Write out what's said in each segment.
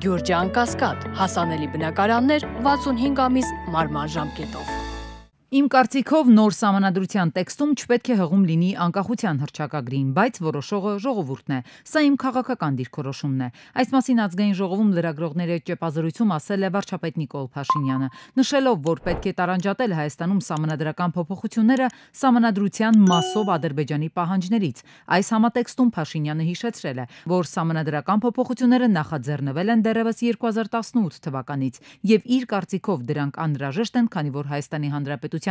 Գյուրջան Կասկադ, հասանելի բնակարաններ 65 ամիս մարման ժամկետով։ Իմ կարծիքով նոր սահմանադրության տեքստում չպետք է հղում լինի անկախության հռչակագրին, բայց որոշողը ժողովուրդն է։ Սա իմ քաղաքական դիրքորոշումն է։ Այս մասին ազգային ժողովում լրագրողների ճեպազրույցում ասել է վարչապետ Նիկոլ Փաշինյանը, նշելով, որ պետք է տարանջատել Հայաստանում սահմանադրական փոփոխությունները սահմանադրության մասով Ադրբեջանի պահանջներից։ Այս համատեքստում Փաշինյանը հիշեցրել է, որ սահմանադրական փոփոխությունները նախաձեռնվել են դեռևս 2018 թվականից, եւ իր կարծիքով դրանք անհրաժեշտ են, քանի որ Հայաստանի Հանրապետության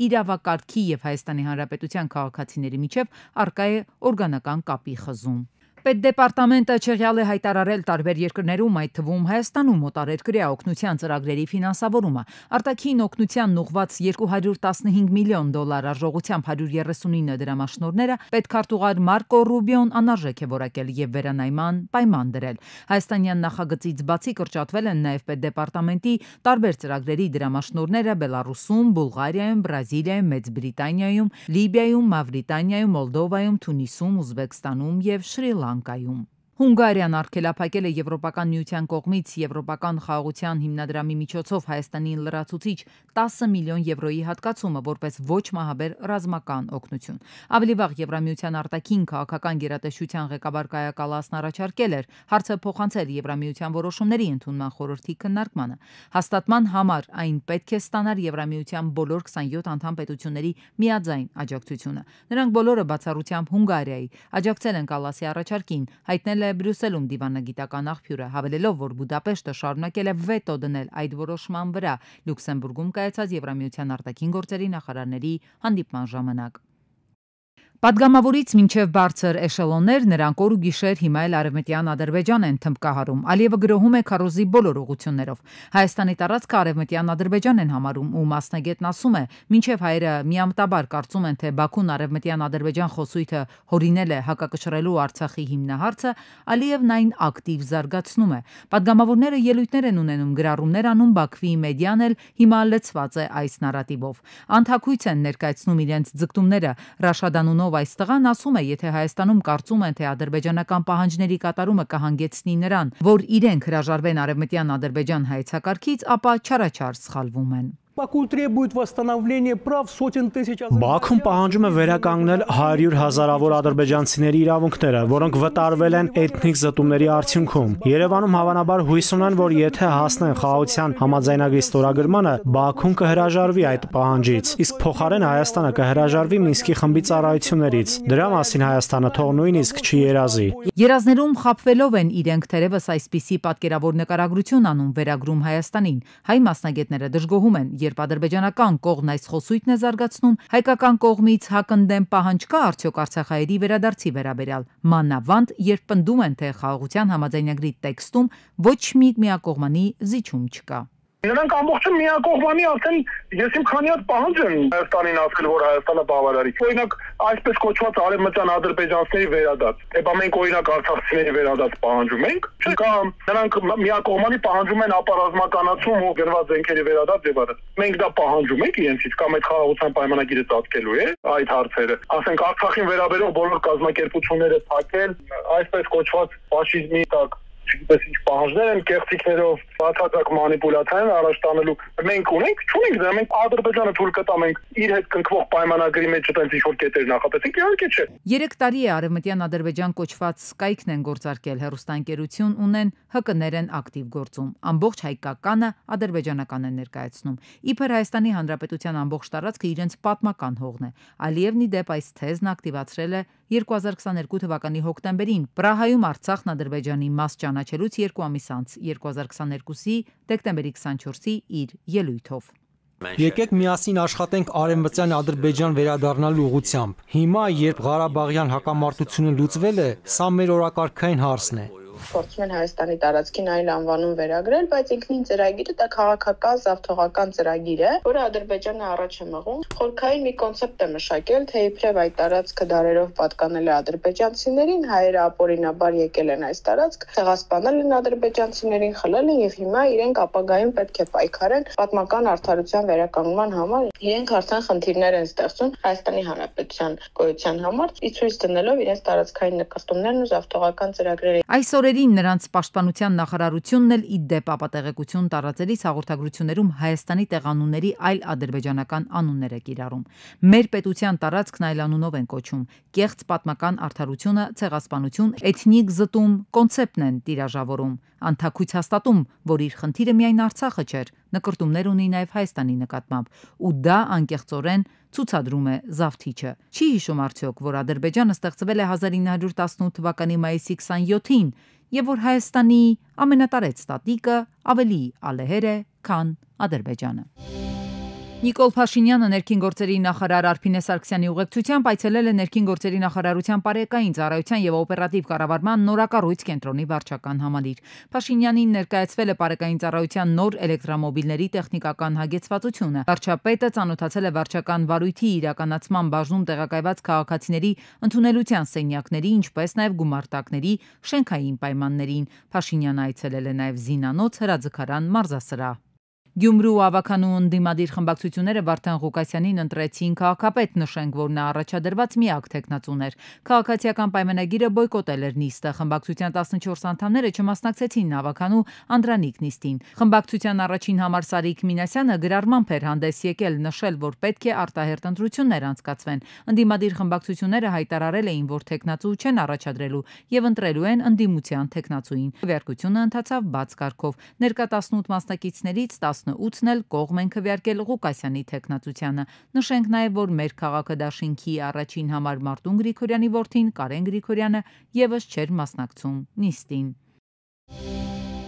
իրավակարգի եւ Հայաստանի Հանրապետության քաղաքացիների միջև առկա է օրգանական կապի խզում։ Պետդեպարտամենտը չեղյալ է հայտարարել տարբեր երկրներում, այդ թվում Հայաստանում օտարերկրյա օգնության ծրագրերի ֆինանսավորումը։ Արտաքին օգնության ուղղված $215 միլիոն արժողությամբ 139 դրամաշնորհները պետքարտուղար Մարկո Ռուբիոն անարժեք է որակել եւ վերանայման պայման դրել։ Հայաստանյան նախագծից բացի կրճատվել են նաեւ պետդեպարտամենտի տարբեր ծրագրերի դրամաշնորհները Բելարուսում, Բուլղարիայում, Բրազիլիայում, Մեծ Բրիտանիայում, Լիբիայում, Մավրիտանիայում, Մոլդովայում, Թունիսում, Ուզբեկստանում եւ Շրի Լանկայում։ Հունգարիան արգելափակել է Եվրոպական միության կողմից Եվրոպական խաղաղության հիմնադրամի միջոցով Հայաստանին լրացուցիչ 10 միլիոն եվրոյի հատկացումը որպես ոչ մահաբեր ռազմական օգնություն։ Ավելի վաղ Եվրամիության արտաքին քաղաքական գերատեսչության ղեկավար Կայա Կալասն առաջարկել էր հարցը փոխանցել Եվրամիության որոշումների ընդունման խորհրդի քննարկմանը։ Հաստատման համար այն պետք է ստանար Եվրամիության բոլոր 27 անդամ պետությունների միաձայն աջակցությունը։ Նրանք բոլորը բացառությամբ Հունգարիայի աջակցել են Կալասի առաջարկին, հայտնել է Բրյուսելում դիվանագիտական աղբյուրը, հավելելով, որ Բուդապեշտը շարունակել է վետո դնել այդ որոշման վրա Լյուքսեմբուրգում կայացած Եվրամիության արտաքին գործերի նախարարների հանդիպման ժամանակ։ Պատգամավորից մինչև բարձր էշելոններ նրանք օր ու գիշեր հիմա էլ արևմտյան Ադրբեջան են թմբկահարում։ Ալիևը գրոհում է քարոզի բոլոր ուղղություններով։ Հայաստանի տարածքը արևմտյան Ադրբեջան են համարում ու մասնագետն ասում է, մինչև հայերը միամտաբար կարծում են, թե Բաքուն արևմտյան Ադրբեջան խոսույթը հորինել է հակակշռելու Արցախի հիմնահարցը, Ալիևն այն ակտիվ զարգացնում է։ Պատգամավորները ելույթներ են ունենում, գրառումներ անում, Բաքվի մեդիան էլ հիմա լցված է այս նարատիվով։ Անթաքույց են ներկայացնում իրենց ձգտումները Ռաշադանունով այս տղան ասում է, եթե Հայաստանում կարծում են, թե ադրբեջանական պահանջների կատարումը կհանգեցնի նրան, որ իրենք հրաժարվեն արևմտյան Ադրբեջան հայեցակարգից, ապա չարաչար սխալվում են։ Баку требует восстановления прав сотен тысяч Բաքուն պահանջում է վերականգնել 100 հազարավոր ադրբեջանցիների իրավունքները, որոնք վտարվել են էթնիկ զտումների արդյունքում։ Երևանում հավանաբար հույս ունեն, որ եթե հասնեն խաղաղության համաձայնագրի ստորագրմանը, Բաքուն կհրաժարվի այդ պահանջից, իսկ փոխարեն Հայաստանը կհրաժարվի Մինսկի խմբի ծառայություններից։ Դրա մասին Հայաստանը թող նույնիսկ չի երազի։ Երազներում խաբվելով են իրենք թերևս այսպիսի պատկերավոր նկարագրություն անում վերագրում Հայաստանին։ Հայ մասնագետները դժգոհում են, երբ ադրբեջանական կողմն այս խոսույթն է զարգացնում, հայկական կողմից հակընդդեմ պահանջ կա արդյոք արցախայերի վերադարձի վերաբերյալ, մանավանդ երբ պնդում են, թե խաղաղության համաձայնագրի տեքստում ոչ մի միակողմանի զիջում չկա։ Նրանք ամբողջը միակողմանի արդեն ես իմ քանի հատ պահանջ եմ Հայաստանին ասել, որ Հայաստանը բավարարի։ Օրինակ, այսպես կոչված արևմտյան ադրբեջանցիների վերադարձ։ Էբա մենք օրինակ արցախցիների վերադարձ պահանջում ենք, կամ նրանք միակողմանի պահանջում են ապարազմականացում ու գրված զենքերի վերադարձ եւ այլն։ Մենք դա պահանջում ենք իրենցից, կամ այդ խաղաղության պայմանագիրը ծածկելու է այդ հարցերը։ Ասենք Արցախին վերաբերող բոլոր կազմակերպությունները փակել, այսպես կոչված ֆաշիզմի տակ չգիտես ինչ պահանջներ են կեղծիքներով բացարձակ մանիպուլյացիա են առաջ տանելու մենք ունենք չունենք դա մենք Ադրբեջանը թույլ կտա մենք իր հետ կնքվող պայմանագրի մեջ այդպես ինչ որ կետեր նախատեսենք իհարկե չէ 3 տարի է արևմտյան Ադրբեջան կոչված Skype-ն են գործարկել հեռուստաընկերություն ունեն ՀԿ-ներ են ակտիվ գործում ամբողջ հայկականը ադրբեջանական են ներկայացնում իբր Հայաստանի Հանրապետության ամբողջ տարածքը իրենց պատմական հողն է Ալիևն ի դեպ այս թեզն ակտիվացրել է 2022 թվականի հոկտեմբերին Պրահայում Արցախն Ադրբեջանի մաս ճանաչելուց 2 ամիս անց 2022-ի դեկտեմբերի 24-ի իր ելույթով Եկեք միասին աշխատենք արևմտյան Ադրբեջան վերադառնալու ուղղությամբ Հիմա երբ Ղարաբաղյան հակամարտությունը լուծվել է սա մեր օրակարգային հարցն է Փորձում են Հայաստանի տարածքին այլ անվանում վերագրել, բայց ինքնին ծրագիրը դա քաղաքական զավթողական ծրագիր է, որը Ադրբեջանը առաջ է մղում։ Խորքային մի կոնցեպտ է մշակել, թե իբրև այդ տարածքը դարերով պատկանել է ադրբեջանցիներին, հայերը ապօրինաբար եկել են այս տարածք, ցեղասպանել են ադրբեջանցիներին, խլել են եւ հիմա իրենք ապագայում պետք է պայքարեն պատմական արդարության վերականգնման համար։ Իրենք արդեն խնդիրներ են ստեղծում Հայաստանի Հանրապետության գոյության համար, ի ցույց դնելով իրենց տարածքային նկարտումներն ու զավթողական ծրագրերը։ Այսօր Այս օրերին նրանց պաշտպանության նախարարությունն էլ ի դեպ ապատեղեկություն տարածելիս հաղորդագրություններում Հայաստանի տեղանունների այլ ադրբեջանական անուններ է կիրառում։ Մեր պետության տարածքն այլ անունով են կոչում։ Կեղծ պատմական արդարությունը, ցեղասպանություն, էթնիկ զտում կոնցեպտն են տիրաժավորում։ Անթաքույց հաստատում, որ իր խնդիրը միայն Արցախը չէր, նկրտումներ ունի նաև Հայաստանի նկատմամբ, ու դա անկեղծորեն ցուցադրում է Զավթիչը։ Չի հիշում արդյոք, որ Ադրբեջանը ստեղծվել է 1918 թվականի մայիսի 27-ին, եւ որ Հայաստանի ամենատարեց տատիկը ավելի ալեհեր է, քան Ադրբեջանը։ Նիկոլ Փաշինյանը ներքին գործերի նախարար Արփինե Սարգսյանի ուղեկցությամբ այցելել է ներքին գործերի նախարարության պարեկային ծառայության եւ օպերատիվ կառավարման նորակառույց կենտրոնի վարչական համալիր։ Փաշինյանին ներկայացվել է պարեկային ծառայության նոր էլեկտրամոբիլների տեխնիկական հագեցվածությունը։ Վարչապետը ծանոթացել է վարչական վարույթի իրականացման բաժնում տեղակայված քաղաքացիների ընդունելության սենյակների, ինչպես նաեւ գումարտակների շենքային պայմաններին։ Փաշինյանը այցելել է նաեւ Զինանոց, հրաձգարան, մարզասրահ։ Գյումրու ավականու ընդդիմադիր խմբակցությունները Վարդան Ղուկասյանին ընտրեցին քաղաքապետ, նշենք, որ նա առաջադրված միակ թեկնածուն էր։ Քաղաքացիական պայմանագիրը բոյկոտել էր նիստը։ Խմբակցության 14 անդամները չմասնակցեցին ավականու Անդրանիկ նիստին։ Խմբակցության առաջին համար Սարիկ Մինասյանը գրառմամբ էր հանդես եկել, նշել, որ պետք է արտահերթ ընտրություններ անցկացվեն։ Ընդդիմադիր խմբակցությունները հայտարարել էին, որ թեկնածու չեն առաջադրելու եւ ընտրելու են ընդդիմության թեկնածուին։ Քվեարկությունը ընթացավ բաց կարգով։ Ներկա 18 մասնակիցներից 18-ն էլ կողմ են քվեարկել Ղուկասյանի թեկնածությանը։ Նշենք նաև, որ մեր քաղաքը դաշինքի առաջին համար Մարտուն Գրիգորյանի որդին Կարեն Գրիգորյանը եւս չէր մասնակցում նիստին։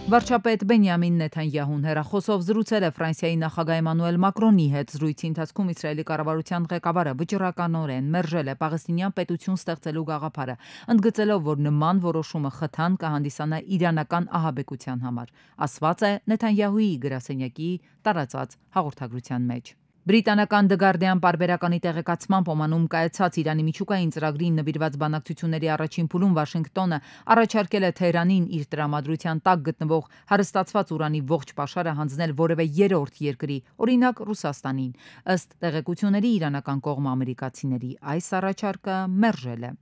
Վարչապետ Բենյամին Նեթանյահուն հեռախոսով զրուցել է Ֆրանսիայի նախագահ Էմանուել Մակրոնի հետ։ Զրույցի ընթացքում Իսրայելի կառավարության ղեկավարը վճռականորեն մերժել է Պաղեստինյան պետություն ստեղծելու գաղափարը, ընդգծելով, որ նման որոշումը խթան կհանդիսանա իրանական ահաբեկության համար, ասված է Նեթանյահուի գրասենյակի տարածած հաղորդագրության մեջ։ Բրիտանական The Guardian պարբերականի տեղեկացմամբ Օմանում կայացած Իրանի միջուկային ծրագրին նվիրված բանակցությունների առաջին փուլում Վաշինգտոնը առաջարկել է Թեհրանին իր տրամադրության տակ գտնվող հարստացված ուրանի ողջ պաշարը հանձնել որևէ երրորդ երկրի, օրինակ Ռուսաստանին։ Ըստ տեղեկությունների իրանական կողմը ամերիկացիների այս առաջարկը մերժել է։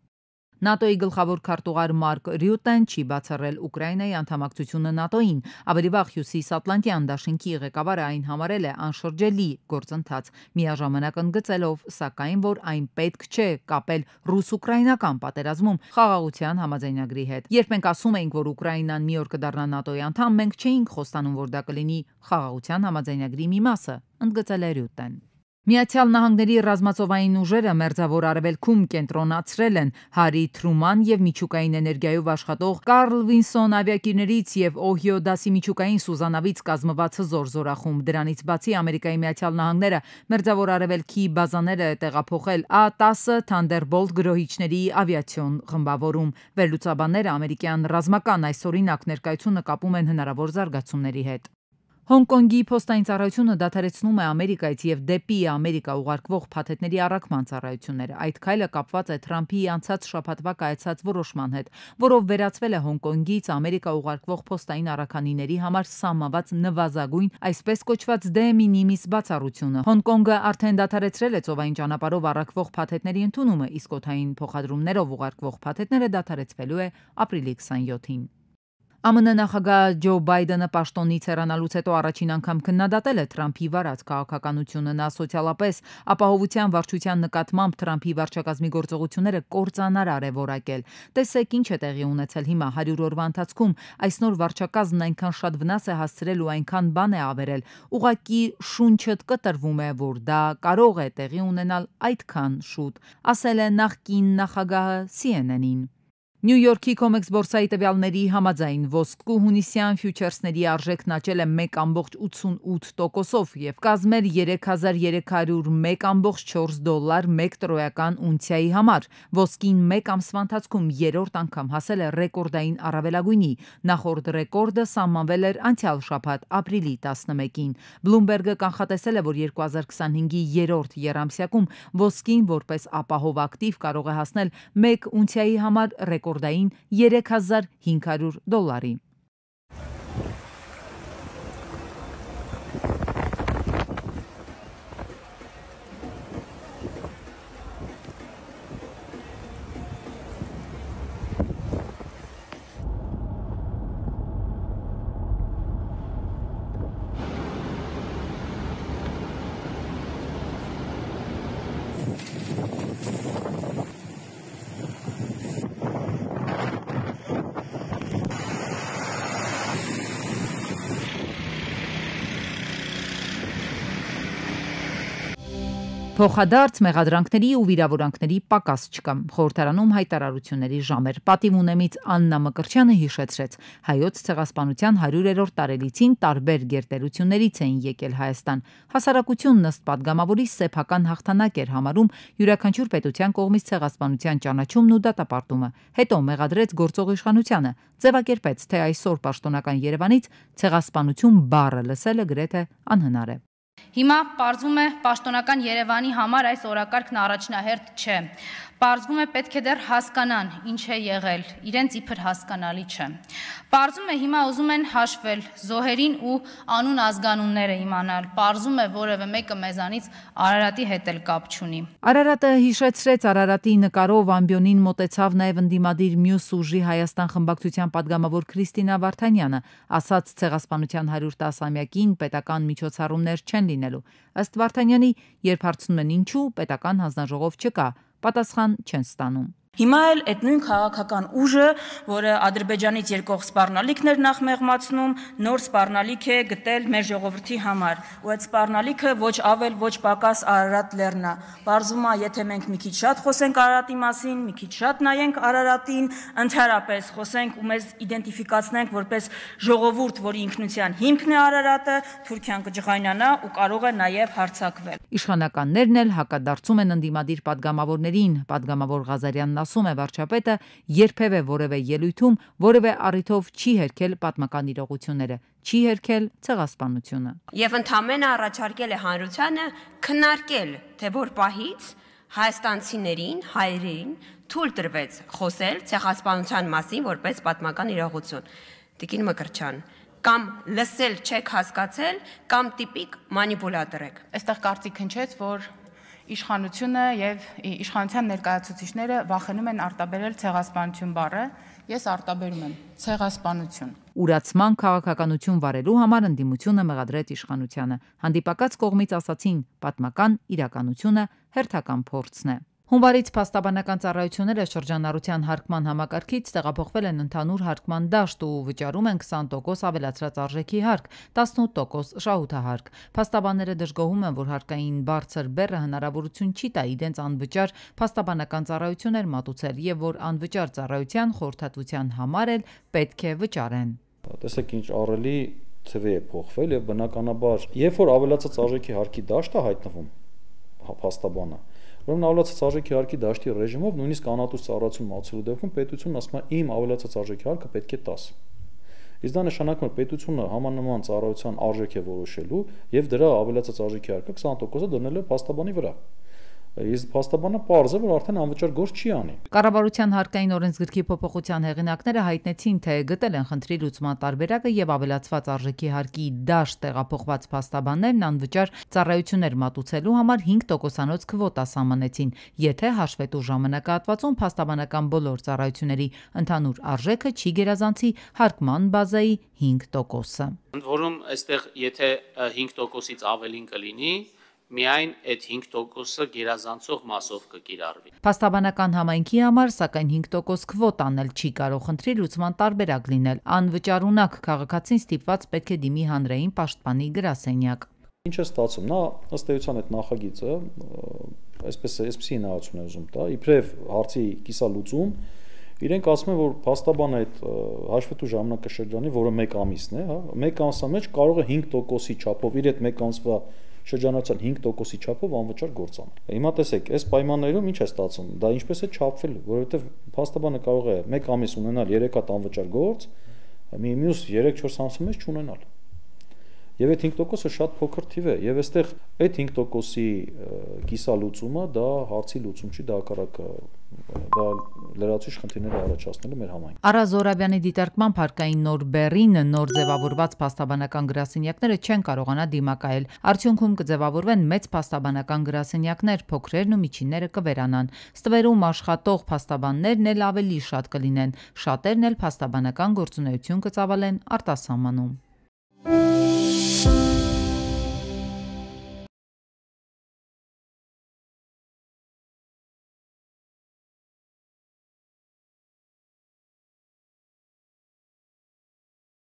ՆԱՏՕ-ի գլխավոր քարտուղար Մարկ Ռյուտեն չի բացառել Ուկրաինայի անդամակցությունը ՆԱՏՕ-ին։ Ավելի վաղ Հյուսիսատլանտյան դաշինքի ղեկավարը այն համարել է անշրջելի գործընթաց, միաժամանակ ընդգծելով, սակայն, որ այն պետք չէ կապել ռուս-ուկրաինական պատերազմում խաղաղության համաձայնագրի հետ։ Երբ մենք ասում էինք, որ Ուկրաինան մի օր կդառնա ՆԱՏՕ-ի անդամ, մենք չէինք խոստանում, որ դա կլինի խաղաղության համաձայնագրի մի մասը, ընդգծել է Ռյուտեն։ Միացյալ Նահանգների ռազմածովային ուժերը Մերձավոր Արևելքում կենտրոնացրել են Հարի Թրուման եւ միջուկային էներգիայով աշխատող Կարլ Վինսոն ավիակիրներից եւ Օհիո դասի միջուկային սուզանավից կազմված հզոր զորախումբ։ Դրանից բացի Ամերիկայի Միացյալ Նահանգները Մերձավոր Արևելքի բազաներ է տեղափոխել A-10 Thunderbolt գրոհիչների ավիացիոն խմբավորում։ Վերլուծաբանները ամերիկյան ռազմական այսօրինակ ներկայությունը կապում են հնարավոր զարգացումների հետ։ Հոնկոնգի փոստային ծառայությունը դադարեցնում է Ամերիկայից եւ դեպի Ամերիկա ուղարկվող փաթեթների առաքման ծառայությունները։ Այդ քայլը կապված է Թրամփի անցած շաբաթվա կայացած որոշման հետ, որով վերացվել է Հոնկոնգից Ամերիկա ուղարկվող փոստային առաքանիների համար սահմանված նվազագույն, այսպես կոչված de minimis բացառությունը։ Հոնկոնգը արդեն դադարեցրել է ծովային ճանապարհով առաքվող փաթեթների ընդունումը, իսկ օդային փոխադրումներով ուղարկվող փաթեթները դադարեցվելու է ապրիլի 27-ին։ ԱՄՆ նախագահ Ջո Բայդենը պաշտոնից հեռանալուց հետո առաջին անգամ քննադատել է Թրամփի վարած քաղաքականությունը։ Նա սոցիալապես ապահովության վարչության նկատմամբ Թրամփի վարչակազմի գործողությունները կործանարար է որակել։ Տեսեք ինչ է տեղի ունեցել հիմա 100 օրվա ընթացքում։ Այս նոր վարչակազմն այնքան շատ վնաս է հասցրել ու այնքան բան է ավերել։ Ուղղակի շունչդ կտրվում է, որ դա կարող է տեղի ունենալ այդքան շուտ, ասել է նախկին նախագահը CNN-ին։ Նյու Յորքի Comex բորսայի տվյալների համաձայն ոսկու հունիսյան ֆյուչերսների արժեքն աճել է 1.88%-ով եւ կազմել $3301.4 1 տրոյական ունցիայի համար։ Ոսկին մեկ ամսվա ընթացքում երրորդ անգամ հասել է ռեկորդային առավելագույնի։ Նախորդ ռեկորդը սահմանվել էր անցյալ շաբաթ ապրիլի 11-ին։ Bloomberg-ը կանխատեսել է, որ 2025-ի երրորդ եռամսյակում ոսկին որպես ապահով ակտիվ կարող է հասնել 1 ունցիայի համար ռեկորդային $3500։ Փոխադարձ մեղադրանքների ու վիրավորանքների պակաս չկա։ Խորհրդարանում հայտարարությունների ժամ էր։ Պատիվ ունեմից Աննա Մկրտչյանը հիշեցրեց, հայոց ցեղասպանության 100-րդ տարելիցին տարբեր գերտերություններից էին եկել Հայաստան։ Հասարակությունն ըստ падգամավորի սեփական հաղթանակ էր համարում յուրաքանչյուր պետության կողմից ցեղասպանության ճանաչումն ու դատապարտումը։ Հետո մեղադրեց գործող իշխանությանը, ձևակերպեց, թե այսօր պաշտոնական Երևանից ցեղասպանություն բառը լսելը գրեթե անհնար է։ Հիմա պարզվում է պաշտոնական Երևանի համար այս օրակարգն առաջնահերթ չէ։ Պարզվում է պետք է դեռ հասկանան ինչ է եղել, իրենց իբր հասկանալի չէ։ Պարզվում է հիմա ուզում են հաշվել զոհերին ու անուն ազգանունները իմանալ։ Պարզվում է որևէ մեկը մեզանից Արարատի հետ էլ կապ չունի։ Արարատը հիշեցրեց Արարատի նկարով ամբիոնին մոտեցավ նաև ընդդիմադիր մյուս ուժի Հայաստան խմբակցության падգամավոր Քրիստինա Վարդանյանը, ասաց ցեղասպանության 110-ամյակին պետական միջոցառումներ չեն լինելու։ Ըստ Վարդանյանի, երբ հարցնում են ինչու, պետական հանձնաժողով չկա, պատասխան չեն ստանում։ Հիմա էլ այդ նույն քաղաքական ուժը, որը Ադրբեջանից եկող սպառնալիքն էր նախ մեղմացնում, նոր սպառնալիք է գտել մեր ժողովրդի համար, ու այդ սպառնալիքը ոչ ավել, ոչ պակաս Արարատ լեռն է։ Պարզվում է, եթե մենք մի քիչ շատ խոսենք Արարատի մասին, մի քիչ շատ նայենք Արարատին, ընդհանրապես խոսենք ու մեզ իդենտիֆիկացնենք որպես ժողովուրդ, որի ինքնության հիմքն է Արարատը, Թուրքիան կջղայնանա ու կարող է նաև հարձակվել։ Իշխանականներն էլ հակադարձում են ընդդիմադիր падգամավորներին, падգամավոր Ղազարյանն ասում է վարչապետը երբևէ որևէ ելույթում որևէ առիթով չի հերքել պատմական իրողությունները, չի հերքել ցեղասպանությունը։ Եվ ընդամենը առաջարկել է հանրությանը քննարկել, թե որ պահից հայաստանցիներին, հայերին թույլ տրվեց խոսել ցեղասպանության մասին որպես պատմական իրողություն։ Տիկին Մկրտչյան, կամ լսել չեք հասկացել, կամ տիպիկ մանիպուլատոր եք։ Այստեղ կարծիք հնչեց, որ իշխանությունը եւ իշխանության ներկայացուցիչները վախենում են արտաբերել ցեղասպանություն բառը, ես արտաբերում եմ ցեղասպանություն։ Ուրացման քաղաքականություն վարելու համար ընդդիմությունը մեղադրեց իշխանությանը։ Հանդիպակաց կողմից ասացին, պատմական իրականությունը հերթական փորձն է։ Հունվարից փաստաբանական ծառայությունները շրջանառության հարկման համակարգից տեղափոխվել են ընդհանուր հարկման դաշտ ու վճարում են 20% ավելացրած արժեքի հարկ, 18% շահութահարկ։ Փաստաբանները դժգոհում են, որ հարկային բարձր բեռը հնարավորություն չի տա իրենց անվճար փաստաբանական ծառայություններ մատուցել եւ որ անվճար ծառայության խորհրդատվության համար էլ պետք է վճարեն։ Տեսեք ինչ ահռելի թվի է փոխվել եւ բնականաբար, երբ որ ավելացած արժեքի հարկի դաշտ է հայտնվում, փաստաբանը Ուրեմն ավելացած արժեքի հարկի դաշտի ռեժիմով նույնիսկ անհատուց ծառայություն մատուցելու դեպքում պետությունն ասում է իմ ավելացած արժեքի հարկը պետք է 10։ Իսկ դա նշանակում է պետությունը համանման ծառայության արժեք է որոշելու եւ դրա ավելացած արժեքի հարկը 20%-ը դնել է փաստաբանի վրա։ Իսկ փաստաբանը պարզ է, որ արդեն անվճար գործ չի անի։ Կառավարության հարկային օրենսգրքի փոփոխության հեղինակները հայտնեցին, թե գտել են խնդրի լուծման տարբերակը եւ ավելացված արժեքի հարկի դաշտ տեղափոխված փաստաբաններն անվճար ծառայություններ մատուցելու համար 5%-անոց քվոտա սահմանեցին, եթե հաշվետու ժամանակահատվածում փաստաբանական բոլոր ծառայությունների ընդհանուր արժեքը չի գերազանցի հարկման բազայի 5%-ը։ Ընդ որում, այստեղ եթե 5%-ից ավելին կլինի, միայն այդ 5%-ը գերազանցող մասով կկիրառվի։ Փաստաբանական համայնքի համար, սակայն 5% քվոտան էլ չի կարող խնդրի լուծման տարբերակ լինել։ Անվճար ունակ քաղաքացին ստիպված պետք է դիմի հանրային պաշտպանի գրասենյակ։ Ինչ է ստացվում, նա ըստ էության այդ նախագիծը, այսպեսի նայություն է ուզում տա, իբրև հարցի կիսալուծում, իրենք ասում են, որ փաստաբանը այդ հաշվետու ժամանակաշրջանի, որը 1 ամիսն է, հա, 1 ամսվա մեջ կարող է 5%-ի չափով իր այդ 1 ամսվա շրջանացան 5%-ի չափով անվճար գործ անել։ Հիմա տեսեք, այս պայմաններում ինչ է ստացվում, դա ինչպես է չափվել, որովհետև փաստաբանը կարող է 1 ամիս ունենալ 3 հատ անվճար գործ, մյուս 3-4 ամսի մեջ չունենալ։ Եվ այդ 5%-ը շատ փոքր թիվ է, եւ այստեղ այդ 5%-ի կիսալուծումը դա հարցի լուծում չի, դա հակառակը դա լրացուցիչ խնդիրներ առաջացնելու մեր համայնքում։ Արա Զորաբյանի դիտարկմամբ հարկային նոր բեռին նոր ձևավորված փաստաբանական գրասենյակները չեն կարողանա դիմակայել։ Արդյունքում կձևավորվեն մեծ փաստաբանական գրասենյակներ, փոքրերն ու միջինները կվերանան։ Ստվերում աշխատող փաստաբաններն էլ ավելի շատ կլինեն, շատերն էլ փաստաբանական գործունեություն կծավալեն արտասահմանում։